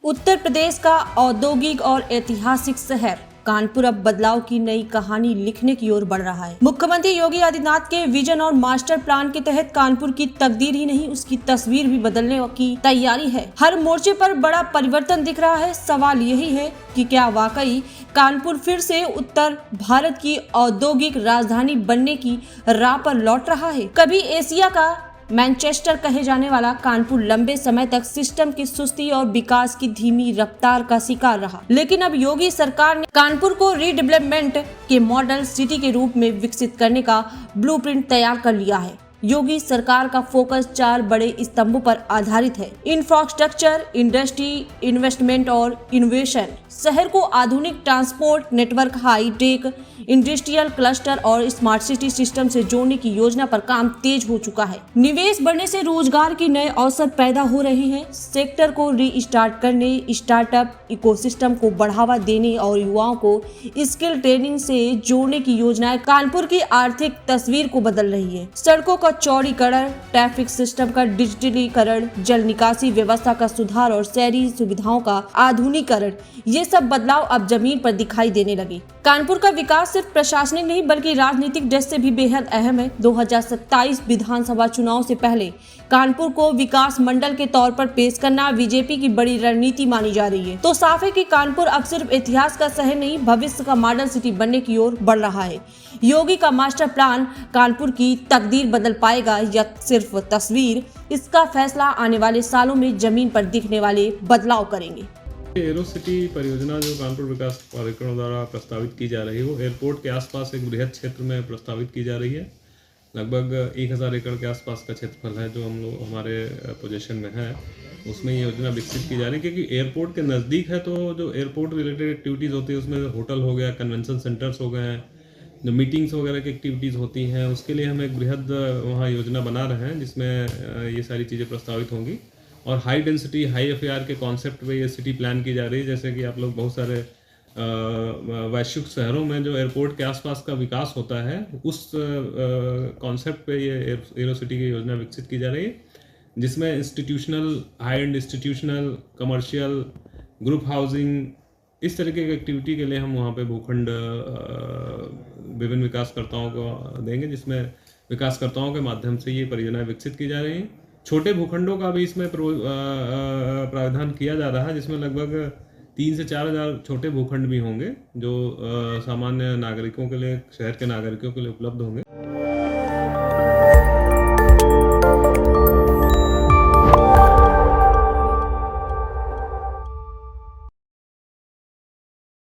उत्तर प्रदेश का औद्योगिक और ऐतिहासिक शहर कानपुर अब बदलाव की नई कहानी लिखने की ओर बढ़ रहा है। मुख्यमंत्री योगी आदित्यनाथ के विजन और मास्टर प्लान के तहत कानपुर की तकदीर ही नहीं, उसकी तस्वीर भी बदलने की तैयारी है। हर मोर्चे पर बड़ा परिवर्तन दिख रहा है। सवाल यही है कि क्या वाकई कानपुर फिर से उत्तर भारत की औद्योगिक राजधानी बनने की राह पर लौट रहा है। कभी एशिया का मैनचेस्टर कहे जाने वाला कानपुर लंबे समय तक सिस्टम की सुस्ती और विकास की धीमी रफ्तार का शिकार रहा, लेकिन अब योगी सरकार ने कानपुर को रीडेवलपमेंट के मॉडल सिटी के रूप में विकसित करने का ब्लूप्रिंट तैयार कर लिया है। योगी सरकार का फोकस 4 बड़े स्तंभों पर आधारित है: इंफ्रास्ट्रक्चर, इंडस्ट्री, इन्वेस्टमेंट और इनोवेशन। शहर को आधुनिक transport network, high tech industrial cluster और स्मार्ट सिटी सिस्टम से जोड़ने की योजना पर काम तेज हो चुका है। निवेश बढ़ने से रोजगार के नए अवसर पैदा हो रहे हैं। सेक्टर को रीस्टार्ट करने, स्टार्टअप इकोसिस्टम को बढ़ावा देने और युवाओं को स्किल ट्रेनिंग से जोड़ने की योजनाएं कानपुर की आर्थिक तस्वीर को बदल रही है। सड़कों का चौड़ीकरण, ट्रैफिक सिस्टम का डिजिटलीकरण, जल निकासी व्यवस्था का सुधार और शहरी सुविधाओं का आधुनिकीकरण, ये सब बदलाव अब जमीन पर दिखाई देने लगे। कानपुर का विकास सिर्फ प्रशासनिक नहीं बल्कि राजनीतिक दृष्टि से भी बेहद अहम है। 2027 विधानसभा चुनाव से पहले कानपुर को विकास मंडल के तौर पर पेश करना बीजेपी की बड़ी रणनीति मानी जा रही है। तो साफ है कि कानपुर अब सिर्फ इतिहास का शहर नहीं, भविष्य का मॉडल सिटी बनने की ओर बढ़ रहा है। योगी का मास्टर प्लान कानपुर की तकदीर बदल पाएगा या सिर्फ तस्वीर, इसका फैसला आने वाले सालों में जमीन पर दिखने वाले बदलाव करेंगे। एरो सिटी परियोजना जो कानपुर विकास प्राधिकरण द्वारा प्रस्तावित की जा रही है वो एयरपोर्ट के आसपास एक बृहद क्षेत्र में प्रस्तावित की जा रही है। लगभग 1000 एकड़ के आसपास का क्षेत्रफल है जो हम लोग हमारे पोजीशन में है, उसमें ये योजना विकसित की जा रही है। क्योंकि एयरपोर्ट के नज़दीक है तो जो एयरपोर्ट रिलेटेड एक्टिविटीज़ होती है उसमें होटल हो गया, कन्वेंशन सेंटर्स हो गए, जो मीटिंग्स वगैरह की एक्टिविटीज़ होती हैं, उसके लिए हम एक बृहद वहाँ योजना बना रहे हैं जिसमें ये सारी चीज़ें प्रस्तावित होंगी। और हाई डेंसिटी हाई एफएआर के कॉन्सेप्ट पे ये सिटी प्लान की जा रही है। जैसे कि आप लोग बहुत सारे वैश्विक शहरों में जो एयरपोर्ट के आसपास का विकास होता है उस कॉन्सेप्ट पे ये एरो सिटी की योजना विकसित की जा रही है, जिसमें institutional, high and institutional, commercial, group housing, इस तरीके की एक्टिविटी के लिए हम वहाँ पे भूखंड विभिन्न विकासकर्ताओं को देंगे, जिसमें विकासकर्ताओं के माध्यम से ये परियोजनाएं विकसित की जा रही हैं। छोटे भूखंडों का भी इसमें प्रावधान किया जा रहा है, जिसमें लगभग 3 से 4 हज़ार छोटे भूखंड भी होंगे जो सामान्य नागरिकों के लिए, शहर के नागरिकों के लिए उपलब्ध होंगे।